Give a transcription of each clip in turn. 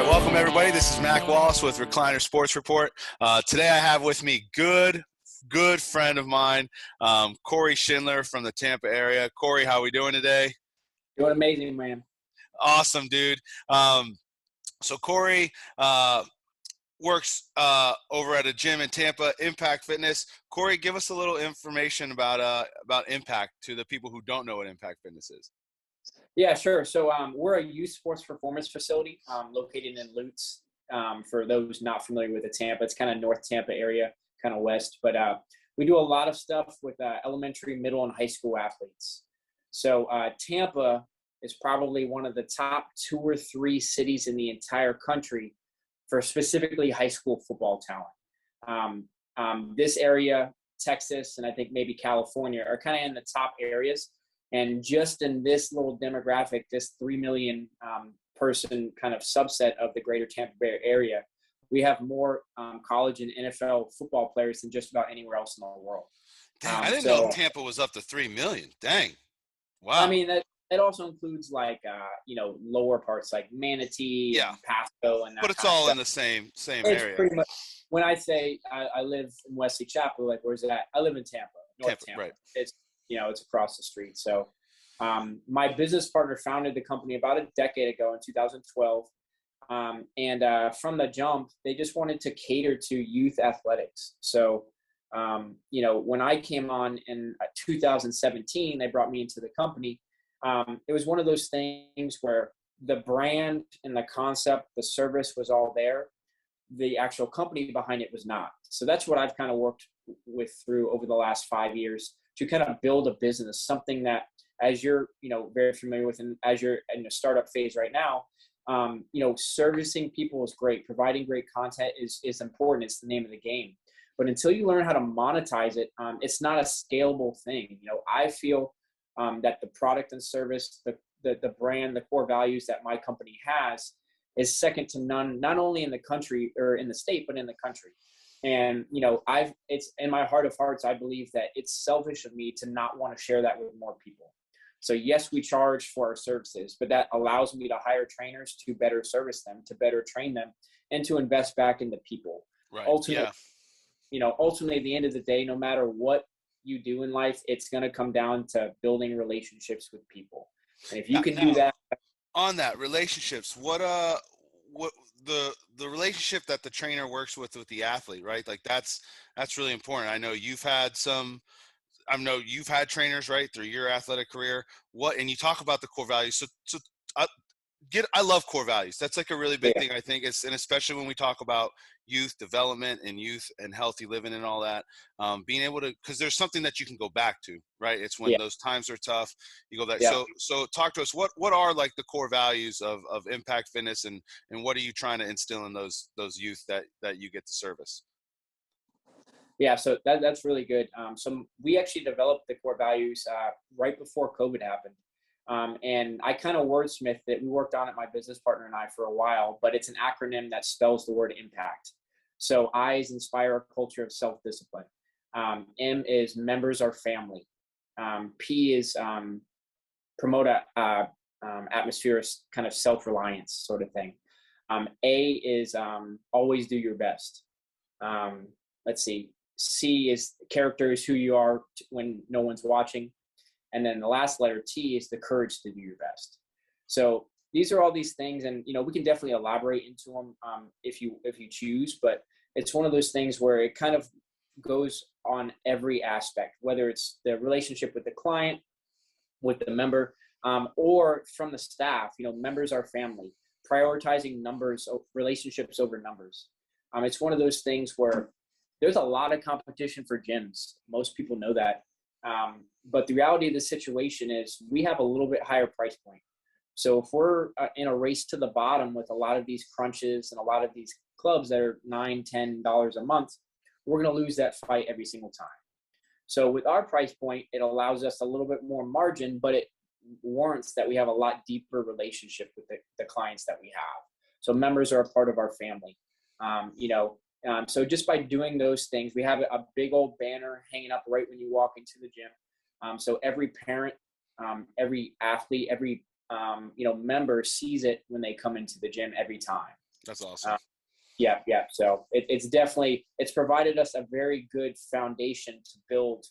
right, welcome everybody. This is Mac Wallace with Recliner Sports Report. Today I have with me good friend of mine, Corey Schindler from the Tampa area. Corey, how are we doing today? Doing amazing, man. Awesome, dude. So Corey works over at a gym in Tampa, Impact Fitness. Corey, give us a little information about Impact to the people who don't know what Impact Fitness is. Yeah, sure. So we're a youth sports performance facility located in Lutz. For those not familiar with the Tampa, it's kind of North Tampa area, kind of west. But we do a lot of stuff with elementary, middle, and high school athletes. So Tampa is probably one of the top 2 or 3 cities in the entire country for specifically high school football talent. This area, Texas, and I think maybe California are kind of in the top areas. And just in this little demographic, this 3 million person kind of subset of the greater Tampa Bay area, we have more college and NFL football players than just about anywhere else in the world. Dang, I didn't know Tampa was up to 3 million. Dang. Wow. I mean, that also includes like, lower parts like Manatee, and Pasco. And that but it's all in the same area. Pretty much, when I say I live in Wesley Chapel, like where's that? I live in Tampa, North Tampa. Right. It's across the street. So my business partner founded the company about a decade ago in 2012. From the jump, they just wanted to cater to youth athletics. So, when I came on in 2017, they brought me into the company. It was one of those things where the brand and the concept, the service was all there. The actual company behind it was not. So that's what I've kind of worked with through over the last 5 years to kind of build a business, something that, as you're, very familiar with, and as you're in a startup phase right now, servicing people is great. Providing great content is important. It's the name of the game. But until you learn how to monetize it, it's not a scalable thing. I feel that the product and service, the brand, the core values that my company has is second to none, not only in the country or in the state, but in the country. And, it's in my heart of hearts, I believe that it's selfish of me to not want to share that with more people. So yes, we charge for our services, but that allows me to hire trainers to better service them, to better train them, and to invest back into people. Right. Ultimately, at the end of the day, no matter what you do in life, it's going to come down to building relationships with people. And if you can do that. On that, relationships, what the relationship that the trainer works with the athlete, right? Like that's really important. I know you've had trainers, right, through your athletic career. And you talk about the core values. So I love core values. That's like a really big thing, I think. And especially when we talk about youth development and youth and healthy living and all that, being able to, because there's something that you can go back to, right? It's when those times are tough, you go back. Yeah. So talk to us. What are like the core values of Impact Fitness, and what are you trying to instill in those youth that you get to service? Yeah, so that's really good. So we actually developed the core values right before COVID happened. And I kind of wordsmithed it. We worked on it, my business partner and I, for a while, but it's an acronym that spells the word impact. So I is inspire a culture of self-discipline. M is members are family. P is promote a atmosphere of kind of self-reliance sort of thing. A is always do your best. Let's see. C is character is who you are when no one's watching. And then the last letter, T, is the courage to do your best. So these are all these things, and we can definitely elaborate into them if you choose. But it's one of those things where it kind of goes on every aspect, whether it's the relationship with the client, with the member, or from the staff. Members are family. Prioritizing relationships over numbers. It's one of those things where there's a lot of competition for gyms. Most people know that. But the reality of the situation is we have a little bit higher price point. So if we're in a race to the bottom with a lot of these crunches and a lot of these clubs that are $9, $10 a month, we're going to lose that fight every single time. So with our price point, it allows us a little bit more margin, but it warrants that we have a lot deeper relationship with the clients that we have. So members are a part of our family. So just by doing those things, we have a big old banner hanging up right when you walk into the gym. So every parent, every athlete, every member sees it when they come into the gym every time. That's awesome. Yeah. Yeah. So it's provided us a very good foundation to build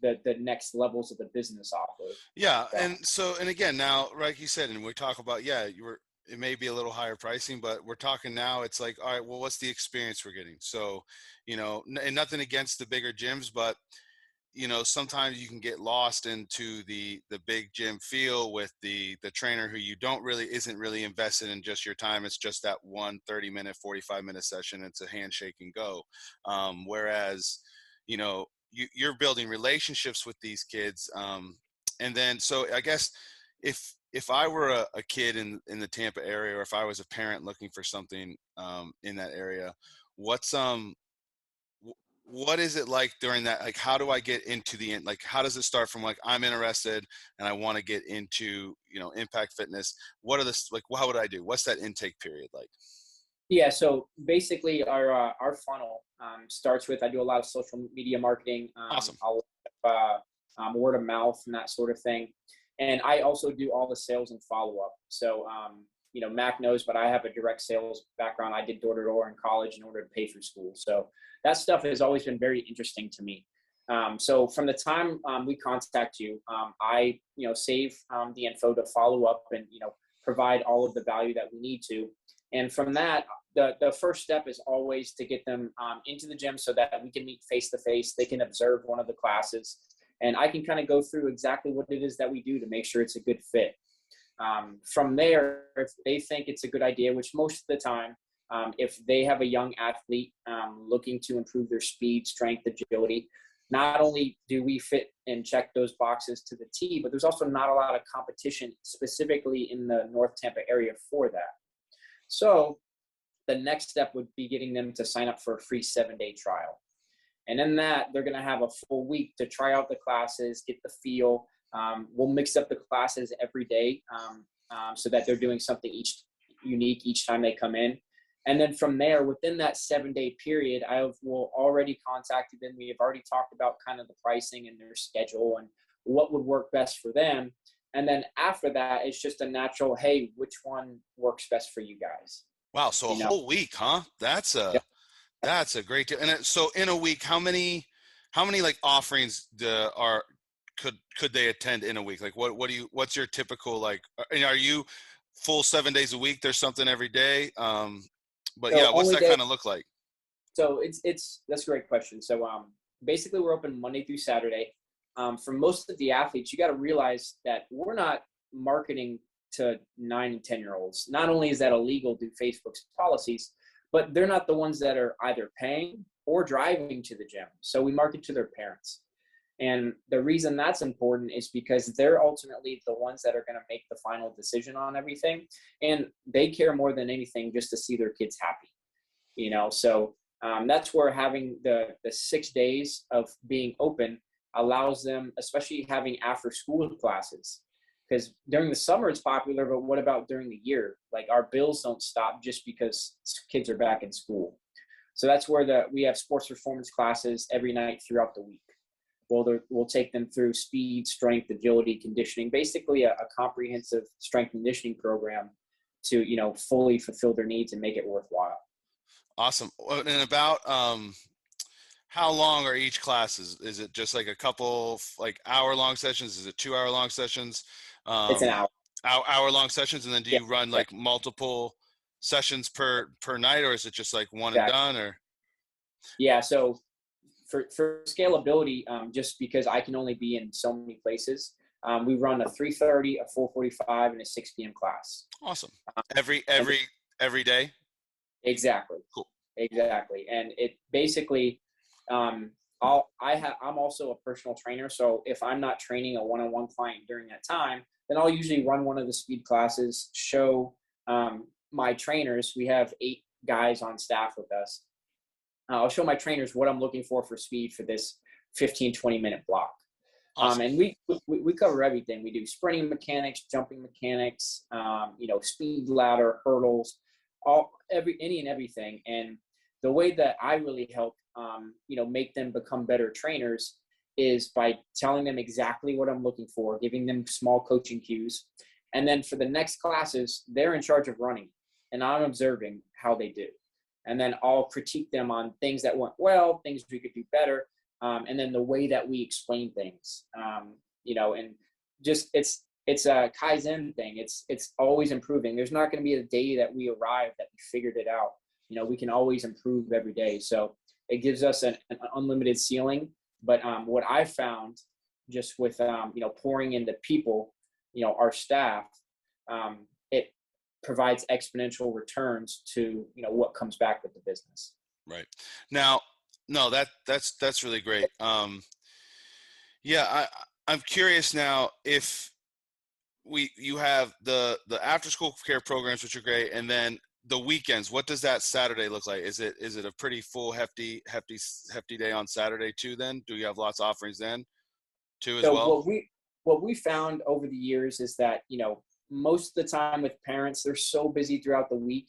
the next levels of the business off of. Yeah. So, And again, now, like you said, and we talk about, yeah, it may be a little higher pricing, but we're talking now, it's like, all right, well, what's the experience we're getting? So, and nothing against the bigger gyms, but sometimes you can get lost into the big gym feel with the trainer who you don't really isn't really invested in just your time. It's just that 1 30-minute 45-minute session. It's a handshake and go. Whereas you're building relationships with these kids, and then so I guess if I were a kid in the Tampa area, or if I was a parent looking for something in that area, what's what is it like during that? Like, how do I get into the end? Like, how does it start from like, I'm interested and I want to get into, impact fitness? What are this, like, how would I do? What's that intake period like? yeah. So basically our funnel starts with, I do a lot of social media marketing. Awesome. I'll word of mouth and that sort of thing. And I also do all the sales and follow up. So, Mac knows, but I have a direct sales background. I did door to door in college in order to pay for school. So that stuff has always been very interesting to me. So from the time we contact you, I save the info to follow up and provide all of the value that we need to. And from that, the first step is always to get them into the gym so that we can meet face to face. They can observe one of the classes, and I can kind of go through exactly what it is that we do to make sure it's a good fit. From there, if they think it's a good idea, which most of the time, if they have a young athlete looking to improve their speed, strength, agility, not only do we fit and check those boxes to the T, but there's also not a lot of competition specifically in the North Tampa area for that. So the next step would be getting them to sign up for a free 7-day trial. And in that, they're going to have a full week to try out the classes, get the feel. We'll mix up the classes every day so that they're doing something unique each time they come in. And then from there, within that 7-day period, I will already contacted them. We have already talked about kind of the pricing and their schedule and what would work best for them. And then after that, it's just a natural, hey, which one works best for you guys? Wow. So a whole week, huh? That's a great deal. And so in a week, how many like offerings could they attend in a week? Like what's your typical, like, and are you full 7 days a week? There's something every day. But So yeah, what's that day, kind of look like? So that's a great question. So basically we're open Monday through Saturday. For most of the athletes, you got to realize that we're not marketing to 9 and 10-year-olds. Not only is that illegal due to Facebook's policies, but they're not the ones that are either paying or driving to the gym. So we market to their parents. And the reason that's important is because they're ultimately the ones that are going to make the final decision on everything. And they care more than anything just to see their kids happy, So that's where having the 6 days of being open allows them, especially having after school classes. Because during the summer it's popular, but what about during the year? Like our bills don't stop just because kids are back in school. So that's where we have sports performance classes every night throughout the week. We'll take them through speed, strength, agility, conditioning, basically a comprehensive strength conditioning program to, fully fulfill their needs and make it worthwhile. Awesome. And about how long are each classes? Is it just like a couple like hour-long sessions? Is it 2-hour-long sessions? It's an hour. Hour-long sessions, and then do Yeah, you run like multiple sessions per night, or is it just like one and exactly. done? Or Yeah. So for scalability, just because I can only be in so many places, we run a 3:30, a 4:45, and a 6 p.m. class. awesome. Um, Every and every every day. exactly, Cool. exactly, and it basically, I'm also a personal trainer. So if I'm not training a one-on-one client during that time, then I'll usually run one of the speed classes. Show my trainers. We have 8 guys on staff with us. I'll show my trainers what I'm looking for speed for this 15-20 minute block. Awesome. And we cover everything. We do sprinting mechanics, jumping mechanics, speed ladder, hurdles, any and everything. And the way that I really help, make them become better trainers is by telling them exactly what I'm looking for, giving them small coaching cues. And then for the next classes, they're in charge of running. and I'm observing how they do. And then I'll critique them on things that went well, things we could do better, and then the way that we explain things. And just it's a Kaizen thing. It's always improving. There's not going to be a day that we arrive that we figured it out. We can always improve every day. So it gives us an unlimited ceiling. But what I found just with pouring into people, our staff, it provides exponential returns to what comes back with the business. Right. Now, no, that's really great. Yeah, I'm curious now if you have the after school care programs, which are great, and then the weekends. What does that Saturday look like? Is it a pretty full, hefty day on Saturday too? Then do you have lots of offerings then too as So well? what we found over the years is that most of the time with parents, they're so busy throughout the week.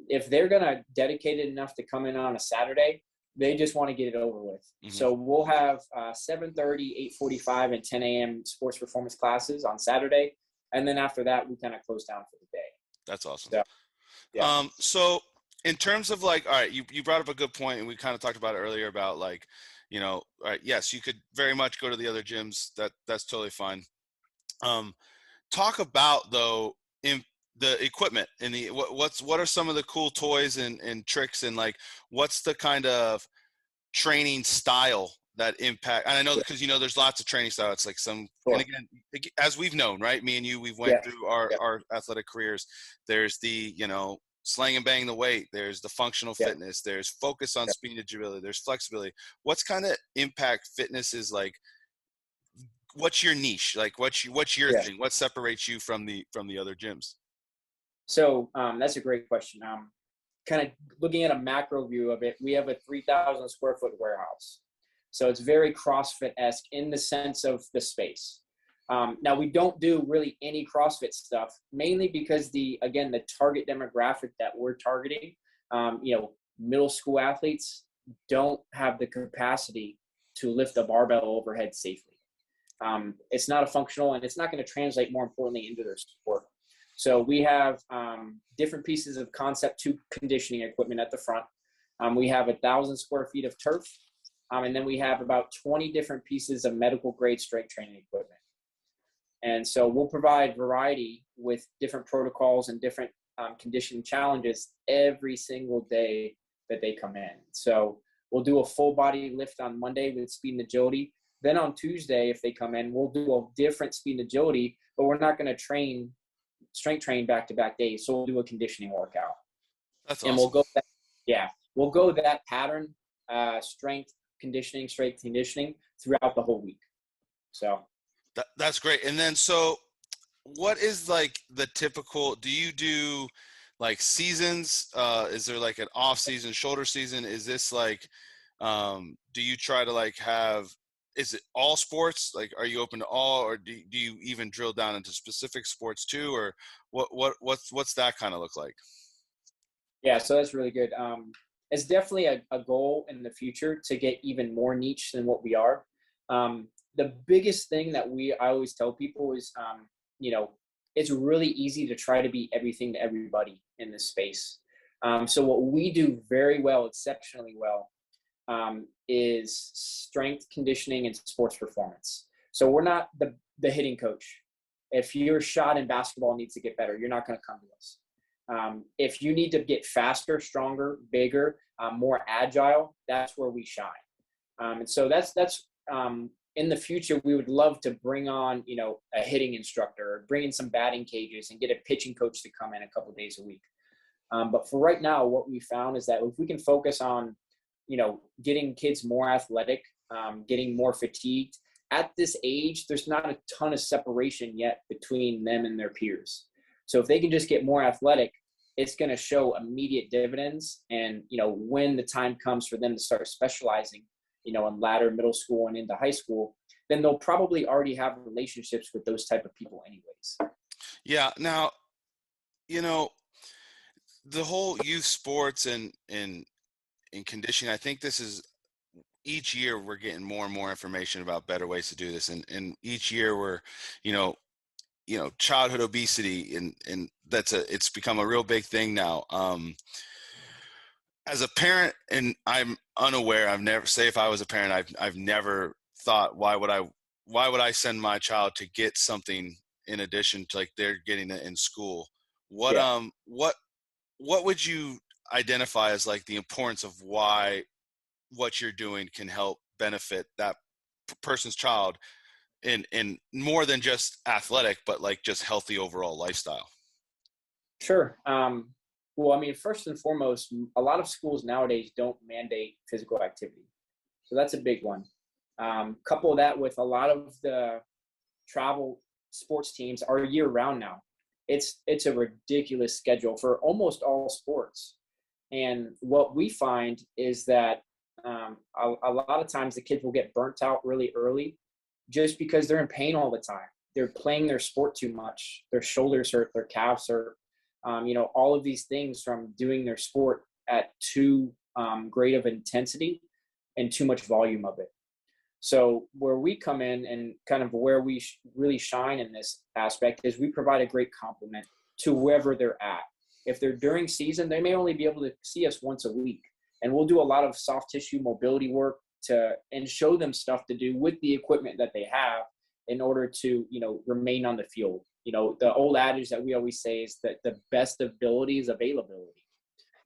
If they're gonna dedicate it enough to come in on a Saturday, they just want to get it over with. Mm-hmm. So we'll have 7:30, 8:45, and 10 a.m. sports performance classes on Saturday, and then after that, we kind of close down for the day. That's awesome. So, yeah. So in terms of like, all right, you brought up a good point, and we kind of talked about it earlier about like, all right, yes, you could very much go to the other gyms. That's totally fine. Talk about though in the equipment and what are some of the cool toys and tricks, and like what's the kind of training style that impact. And I know because there's lots of training style. It's like some, Sure. and again, as we've known, right, me and you, we've went Yeah. through our Yeah. our athletic careers. There's the slang and bang the weight, there's the functional Yeah. fitness, there's focus on Yeah. speed and agility, there's flexibility. What's kind of impact fitness is like, what's your niche, like what's your Yeah. thing, what separates you from the other gyms? So that's a great question. Kind of looking at a macro view of it, we have a 3,000 square foot warehouse. So it's very CrossFit-esque in the sense of the space. Now we don't do really any CrossFit stuff, mainly because the target demographic that we're targeting, middle school athletes don't have the capacity to lift a barbell overhead safely. It's not a functional, and it's not going to translate, more importantly, into their sport. So we have different pieces of concept to conditioning equipment at the front. We have 1,000 square feet of turf, and then we have about 20 different pieces of medical grade strength training equipment. And so we'll provide variety with different protocols and different conditioning challenges every single day that they come in. So we'll do a full body lift on Monday with speed and agility. Then on Tuesday, if they come in, we'll do a different speed and agility, but we're not going to strength train back-to-back days. So we'll do a conditioning workout. That's and awesome. We'll go that pattern, strength conditioning throughout the whole week. So that's great. And then, so what is like the typical, do you do like seasons? Is there like an off season, shoulder season? Is this like, do you try to like is it all sports? Like, are you open to all, or do you even drill down into specific sports too? Or what's that kind of look like? Yeah, so that's really good. It's definitely a goal in the future to get even more niche than what we are. The biggest thing that I always tell people is, it's really easy to try to be everything to everybody in this space. So what we do very well, exceptionally well, is strength conditioning and sports performance. So we're not the hitting coach. If your shot in basketball needs to get better, you're not going to come to us. If you need to get faster, stronger, bigger, more agile, that's where we shine. And so that's in the future, we would love to bring on, a hitting instructor, or bring in some batting cages and get a pitching coach to come in a couple of days a week. But for right now, what we found is that if we can focus on, getting kids more athletic, getting more fatigued at this age, there's not a ton of separation yet between them and their peers. So if they can just get more athletic, it's going to show immediate dividends. And, when the time comes for them to start specializing, in latter middle school and into high school, then they'll probably already have relationships with those type of people anyways. Yeah. Now, the whole youth sports and conditioning, I think this is, each year we're getting more and more information about better ways to do this. And each year we're, childhood obesity, and it's become a real big thing now. As a parent, and I'm unaware, I've never, say if I was a parent, I've never thought, why would I send my child to get something in addition to like they're getting it in school? What Yeah. what would you identify as like the importance of why what you're doing can help benefit that person's child in more than just athletic, but like just healthy overall lifestyle? Sure. Well, I mean, first and foremost, a lot of schools nowadays don't mandate physical activity. So that's a big one. Couple that with a lot of the travel sports teams are year round now. It's a ridiculous schedule for almost all sports. And what we find is that a lot of times the kids will get burnt out really early just because they're in pain all the time. They're playing their sport too much. Their shoulders hurt, their calves hurt. All of these things from doing their sport at too great of intensity and too much volume of it. So where we come in and kind of where we really shine in this aspect is we provide a great complement to wherever they're at. If they're during season, they may only be able to see us once a week, and we'll do a lot of soft tissue mobility work and show them stuff to do with the equipment that they have in order to remain on the field. The old adage that we always say is that the best ability is availability.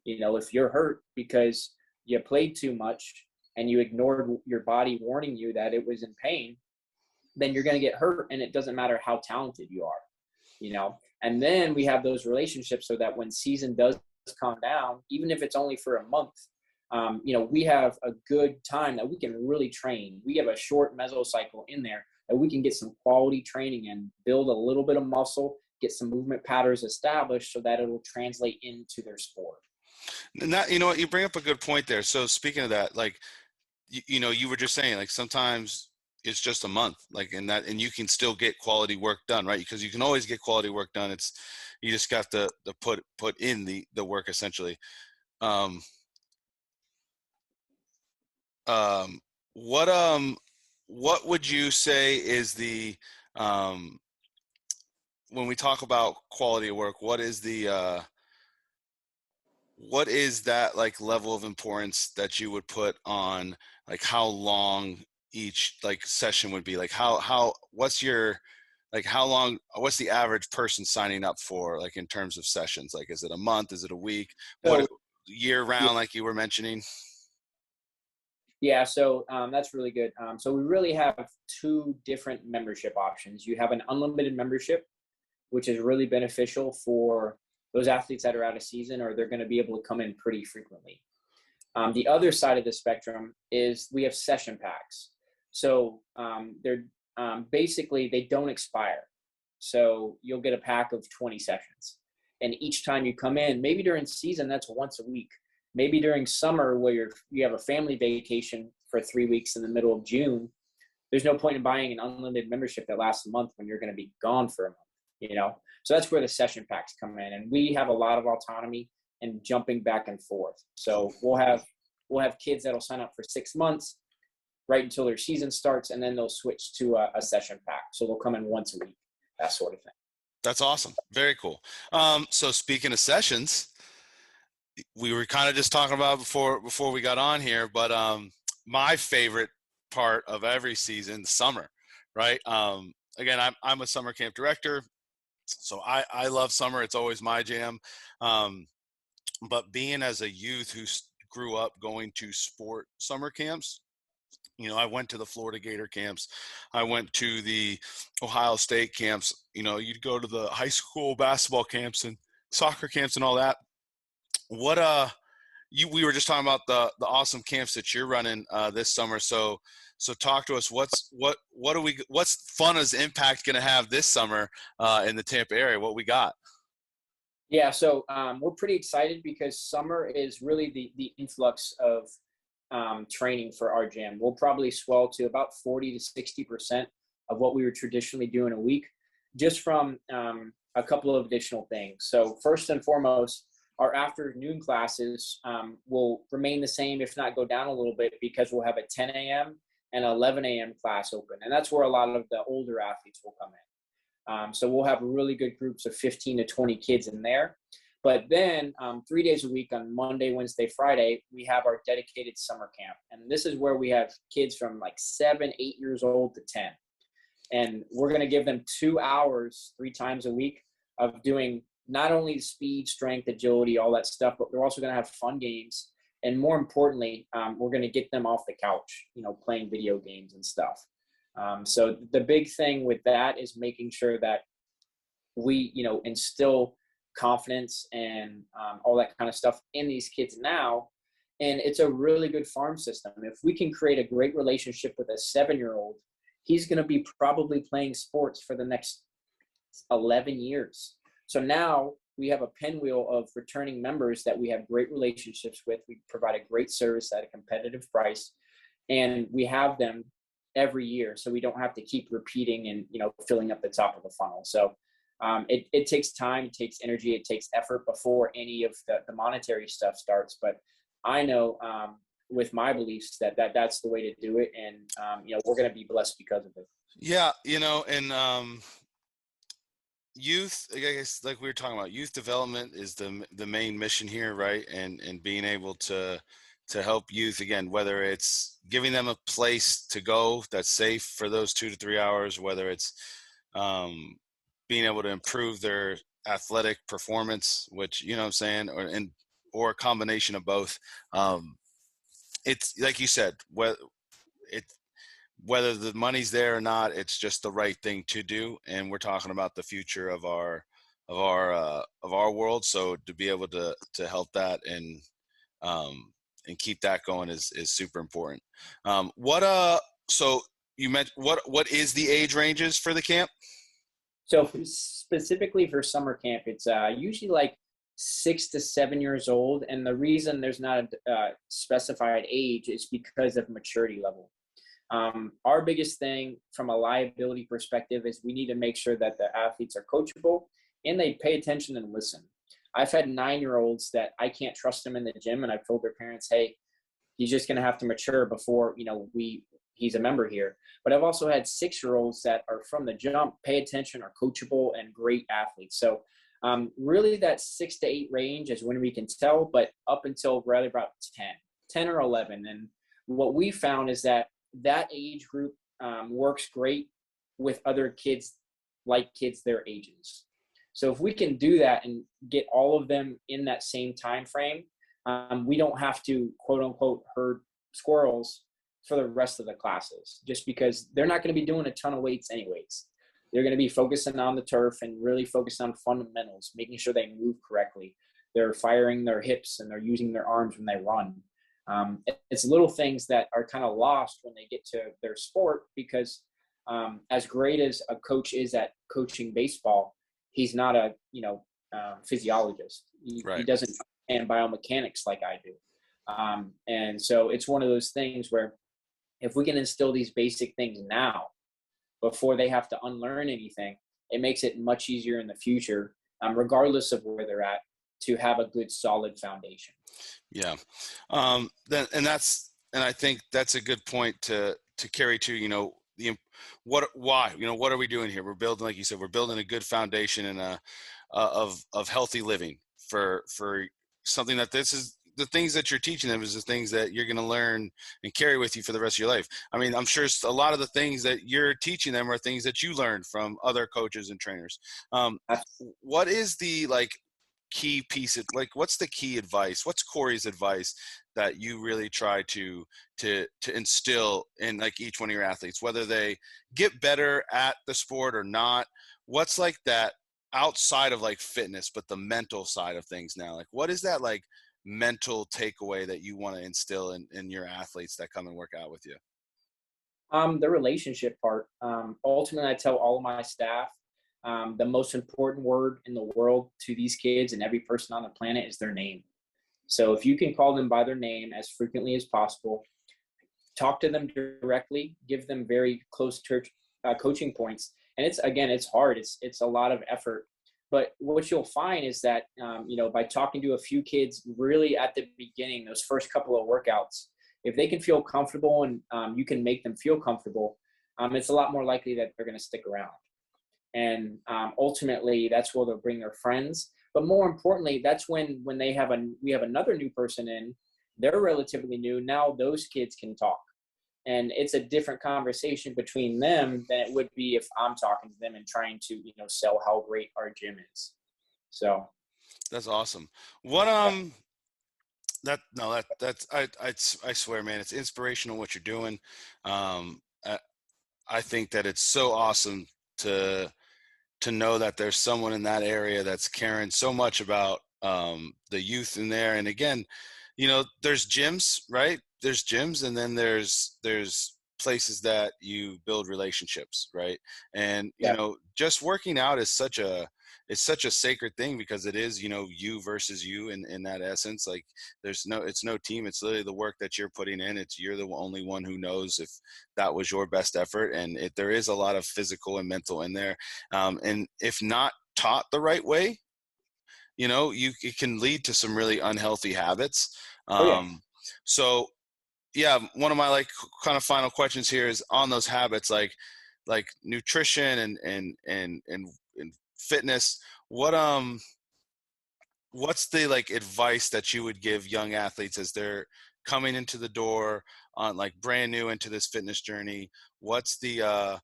If you're hurt because you played too much and you ignored your body warning you that it was in pain, then you're going to get hurt, and it doesn't matter how talented you are. And then we have those relationships so that when season does come down, even if it's only for a month, we have a good time that we can really train. We have a short mesocycle in there that we can get some quality training and build a little bit of muscle, get some movement patterns established so that it'll translate into their sport. And that, you bring up a good point there. So speaking of that, like, you were just saying, like, sometimes it's just a month, like, and you can still get quality work done, right? Because you can always get quality work done. You just got to put in the work essentially. Um, um, what, what would you say is when we talk about quality of work, what is that like level of importance that you would put on like how long each like session would be? Like what's the average person signing up for, like in terms of sessions? Like, is it a month? Is it a week? What So year round, like you were mentioning? yeah, so that's really good. So we really have two different membership options. You have an unlimited membership, which is really beneficial for those athletes that are out of season or they're going to be able to come in pretty frequently. The other side of the spectrum is we have session packs. So they're basically, they don't expire. So you'll get a pack of 20 sessions. And each time you come in, maybe during season, that's once a week. Maybe during summer where you have a family vacation for 3 weeks in the middle of June, there's no point in buying an unlimited membership that lasts a month when you're going to be gone for a month. So that's where the session packs come in, and we have a lot of autonomy and jumping back and forth. So we'll have kids that'll sign up for 6 months right until their season starts, and then they'll switch to a session pack. So they'll come in once a week, that sort of thing. That's awesome. Very cool. So speaking of sessions, we were kind of just talking about before we got on here, but my favorite part of every season, the summer, right? Again, I'm a summer camp director, so I love summer. It's always my jam. But being as a youth who grew up going to sport summer camps, I went to the Florida Gator camps. I went to the Ohio State camps. You'd go to the high school basketball camps and soccer camps and all that. What we were just talking about the awesome camps that you're running this summer. So talk to us. What's Funna's impact going to have this summer in the Tampa area? What we got? Yeah, so we're pretty excited because summer is really the influx of training for our gym. We'll probably swell to about 40 to 60% of what we were traditionally doing a week, just from a couple of additional things. So first and foremost, our afternoon classes will remain the same, if not go down a little bit, because we'll have a 10 a.m. and 11 a.m. class open. And that's where a lot of the older athletes will come in. So we'll have really good groups of 15 to 20 kids in there. But then 3 days a week on Monday, Wednesday, Friday, we have our dedicated summer camp. And this is where we have kids from like 7, 8 years old to 10. And we're going to give them 2 hours 3 times a week of doing not only speed, strength, agility, all that stuff, but we're also going to have fun games. And more importantly, we're going to get them off the couch, playing video games and stuff. So the big thing with that is making sure that we, instill confidence and all that kind of stuff in these kids now. And it's a really good farm system. If we can create a great relationship with a 7-year-old, he's going to be probably playing sports for the next 11 years. So now we have a pinwheel of returning members that we have great relationships with. We provide a great service at a competitive price, and we have them every year. So we don't have to keep repeating and, filling up the top of the funnel. So it takes time, it takes energy, it takes effort before any of the monetary stuff starts. But I know with my beliefs that's the way to do it. And, we're going to be blessed because of it. Yeah. And youth, I guess, like we were talking about, youth development is the main mission here, right? And being able to help youth, again, whether it's giving them a place to go that's safe for those 2 to 3 hours, whether it's being able to improve their athletic performance, which, what I'm saying, or a combination of both. It's like you said, whether the money's there or not, it's just the right thing to do. And we're talking about the future of our world. So to be able to help that and keep that going is super important. So you mentioned, what is the age ranges for the camp? So specifically for summer camp, it's usually like 6 to 7 years old. And the reason there's not a specified age is because of maturity level. Our biggest thing from a liability perspective is we need to make sure that the athletes are coachable and they pay attention and listen. I've had 9-year-olds that I can't trust them in the gym, and I've told their parents, hey, he's just going to have to mature before, he's a member here. But I've also had 6-year-olds that are from the jump, pay attention, are coachable, and great athletes. So really that 6 to 8 range is when we can tell, but up until rather about 10 or 11. And what we found is that age group works great with other kids, like kids their ages. So if we can do that and get all of them in that same time frame, we don't have to, quote unquote, herd squirrels for the rest of the classes, just because they're not going to be doing a ton of weights anyways. They're going to be focusing on the turf and really focused on fundamentals, making sure they move correctly. They're firing their hips and they're using their arms when they run. It's little things that are kind of lost when they get to their sport, because as great as a coach is at coaching baseball, he's not a physiologist. Right. He doesn't understand biomechanics like I do. And so it's one of those things where if we can instill these basic things now before they have to unlearn anything, it makes it much easier in the future, regardless of where they're at, to have a good solid foundation. Yeah. And I think that's a good point to carry to, what are we doing here? We're building, like you said, we're building a good foundation and of healthy living for something that this is the things that you're teaching them is the things that you're going to learn and carry with you for the rest of your life. I mean, I'm sure a lot of the things that you're teaching them are things that you learned from other coaches and trainers. What is the key piece of, what's the key advice? What's Corey's advice that you really try to instill in each one of your athletes, whether they get better at the sport or not? What's that outside of fitness, but the mental side of things now? What is that mental takeaway that you want to instill in your athletes that come and work out with you? The relationship part. Ultimately, I tell all of my staff, the most important word in the world to these kids and every person on the planet is their name. So if you can call them by their name as frequently as possible, talk to them directly, give them very close coaching points. And it's hard. It's a lot of effort. But what you'll find is that, by talking to a few kids really at the beginning, those first couple of workouts, if they can feel comfortable and you can make them feel comfortable, it's a lot more likely that they're going to stick around. And ultimately, that's where they'll bring their friends. But more importantly, that's when we have another new person in, they're relatively new. Now those kids can talk, and it's a different conversation between them than it would be if I'm talking to them and trying to sell how great our gym is. So That's awesome. What yeah, that no that that's I swear, man, it's inspirational what you're doing. Um, I, I think that it's so awesome to know that there's someone in that area that's caring so much about the youth in there. And again, there's gyms, right? There's gyms, and then there's places that you build relationships, right? And yeah, just working out is such a sacred thing, because it is, you versus you in that essence. Like, it's no team. It's literally the work that you're putting in. You're the only one who knows if that was your best effort. And there is a lot of physical and mental in there. And if not taught the right way, it can lead to some really unhealthy habits. oh yeah, So yeah, one of my kind of final questions here is on those habits, like nutrition and fitness. What's the advice that you would give young athletes as they're coming into the door on brand new into this fitness journey? What's the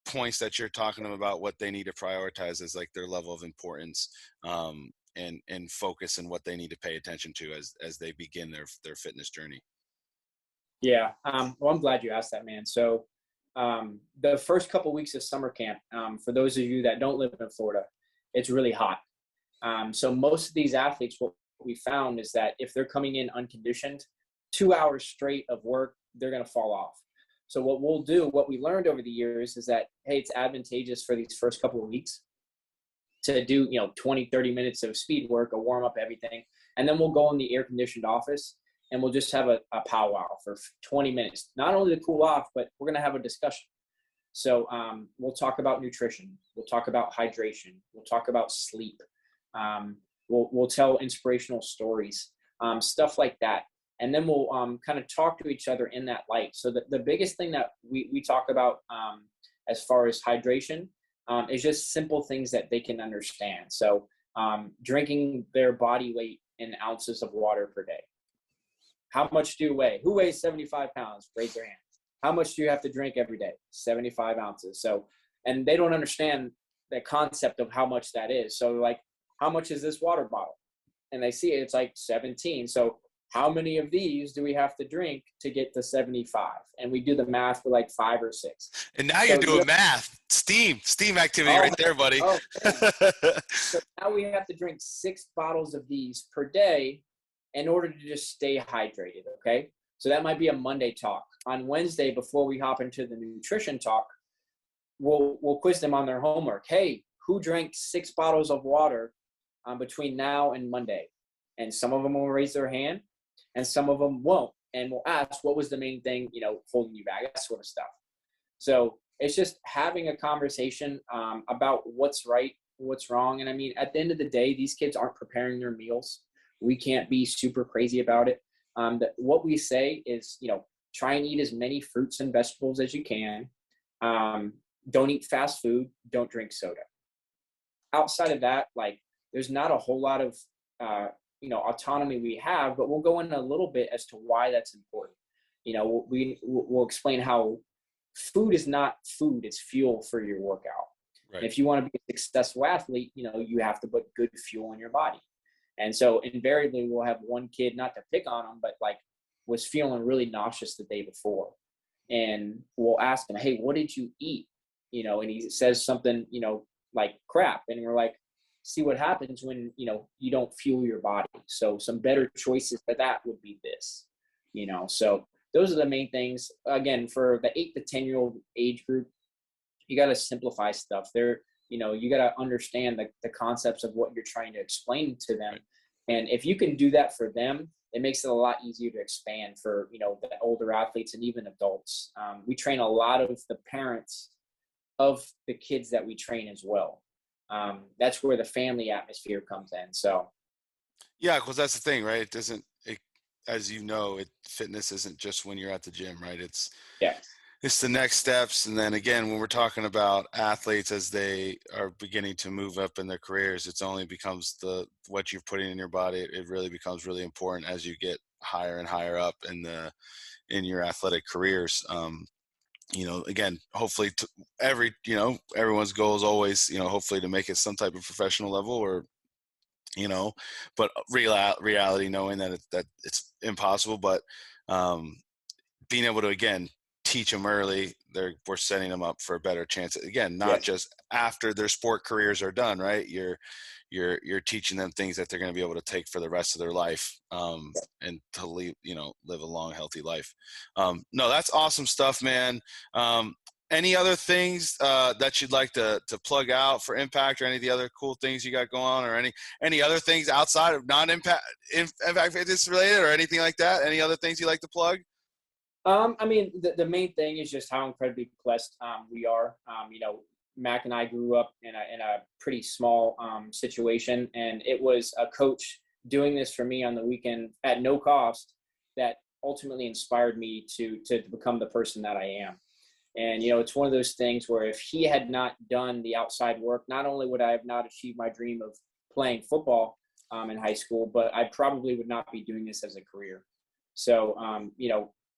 points that you're talking to them about, what they need to prioritize as their level of importance, and focus, and what they need to pay attention to as they begin their fitness journey? yeah. Well, I'm glad you asked that, man. So the first couple weeks of summer camp, for those of you that don't live in Florida, it's really hot. So most of these athletes, what we found is that if they're coming in unconditioned, 2 hours straight of work, they're going to fall off. So what we learned over the years is that, hey, it's advantageous for these first couple of weeks to do, 20, 30 minutes of speed work, a warm up, everything. And then we'll go in the air conditioned office and we'll just have a powwow for 20 minutes, not only to cool off, but we're going to have a discussion. So we'll talk about nutrition. We'll talk about hydration. We'll talk about sleep. We'll tell inspirational stories, stuff like that. And then we'll kind of talk to each other in that light. So the biggest thing that we talk about as far as hydration is just simple things that they can understand. So drinking their body weight in ounces of water per day. How much do you weigh? Who weighs 75 pounds? Raise their hand. How much do you have to drink every day? 75 ounces. So, and they don't understand the concept of how much that is. So how much is this water bottle? And they see it, it's 17. So how many of these do we have to drink to get to 75? And we do the math for 5 or 6. And now you're So doing math. Steam activity oh right man, there, buddy. oh man. So now we have to drink 6 bottles of these per day in order to just stay hydrated. Okay. So that might be a Monday talk. On Wednesday, before we hop into the nutrition talk, we'll quiz them on their homework. Hey, who drank 6 bottles of water between now and Monday? And some of them will raise their hand, and some of them won't. And we'll ask, what was the main thing, holding you back? That sort of stuff. So it's just having a conversation about what's right, what's wrong. And I mean, at the end of the day, these kids aren't preparing their meals. We can't be super crazy about it. What we say is, try and eat as many fruits and vegetables as you can. Don't eat fast food. Don't drink soda. Outside of that, there's not a whole lot of, autonomy we have, but we'll go in a little bit as to why that's important. We'll explain how food is not food, it's fuel for your workout. Right. If you want to be a successful athlete, you have to put good fuel in your body. And so invariably we'll have one kid, not to pick on him, but was feeling really nauseous the day before. And we'll ask him, hey, what did you eat? And he says something, like crap. And we're like, see what happens when, you don't fuel your body. So some better choices for that would be this, so those are the main things. Again, for the 8 to 10-year-old age group, you got to simplify stuff. You got to understand the concepts of what you're trying to explain to them. Right. And if you can do that for them, it makes it a lot easier to expand for, the older athletes and even adults. We train a lot of the parents of the kids that we train as well. That's where the family atmosphere comes in. So. Yeah, because that's the thing, right? As you know, fitness isn't just when you're at the gym, right? Yes. it's the next steps. And then again, when we're talking about athletes as they are beginning to move up in their careers, it's only becomes what you're putting in your body. It really becomes really important as you get higher and higher up in your athletic careers. Again, hopefully everyone's goal is always, hopefully to make it some type of professional level or, but reality knowing that it's impossible, but being able to, again, teach them early, we're setting them up for a better chance. Again, not Yes. just after their sport careers are done, right? You're teaching them things that they're going to be able to take for the rest of their life, and to live a long, healthy life. No, that's awesome stuff, man. Any other things that you'd like to plug out for Impact, or any of the other cool things you got going on, or any other things outside of non-impact Impact Fitness related, or anything like that? Any other things you like to plug? I mean, the main thing is just how incredibly blessed we are. Mac and I grew up in a pretty small situation, and it was a coach doing this for me on the weekend at no cost that ultimately inspired me to become the person that I am. And it's one of those things where if he had not done the outside work, not only would I have not achieved my dream of playing football in high school, but I probably would not be doing this as a career. So,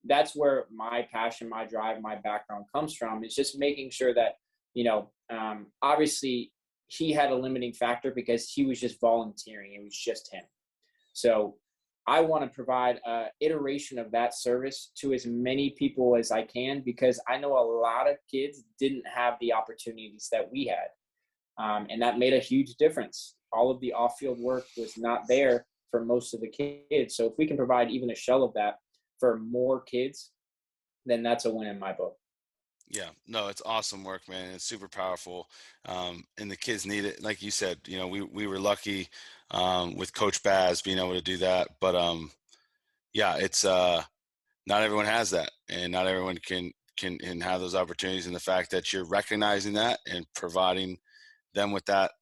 that's where my passion, my drive, my background comes from. It's just making sure that, obviously he had a limiting factor because he was just volunteering. It was just him. So I want to provide a iteration of that service to as many people as I can, because I know a lot of kids didn't have the opportunities that we had. And that made a huge difference. All of the off-field work was not there for most of the kids. So if we can provide even a shell of that for more kids, then that's a win in my book. Yeah, no, it's awesome work, man. It's super powerful. And the kids need it. Like you said, we were lucky with Coach Baz being able to do that. But yeah, it's not everyone has that, and not everyone can have those opportunities. And the fact that you're recognizing that and providing them with that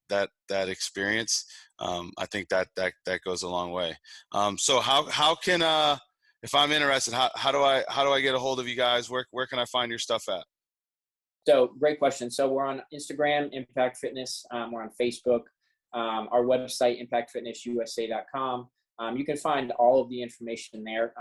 experience, I think that goes a long way. So how can if I'm interested, how do I get a hold of you guys? Where can I find your stuff at? So great question. So we're on Instagram, Impact Fitness. We're on Facebook. Our website, impactfitnessusa.com. You can find all of the information there.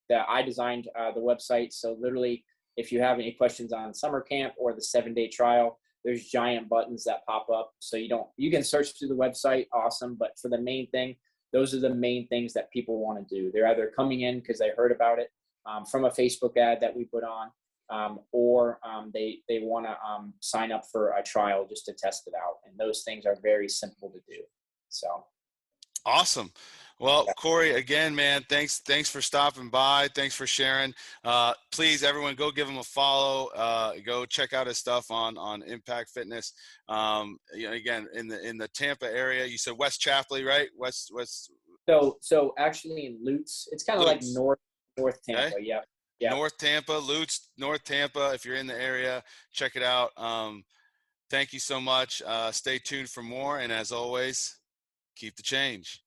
That I designed the website. So literally, if you have any questions on summer camp or the 7-day trial, there's giant buttons that pop up. So you can search through the website. Awesome. But for the main thing, those are the main things that people want to do. They're either coming in because they heard about it from a Facebook ad that we put on, or they want to sign up for a trial just to test it out. And those things are very simple to do. So Awesome. Well, yeah. Corey, again, man, thanks for stopping by. Thanks for sharing. Please, everyone, go give him a follow. Go check out his stuff on Impact Fitness. Again, in the Tampa area, you said West Chapley, right? West So actually in Lutz, it's kind of like Lutz. North Okay. Tampa. Yeah. Yeah. North Tampa, Lutz, North Tampa. If you're in the area, check it out. Thank you so much. Stay tuned for more. And as always, keep the change.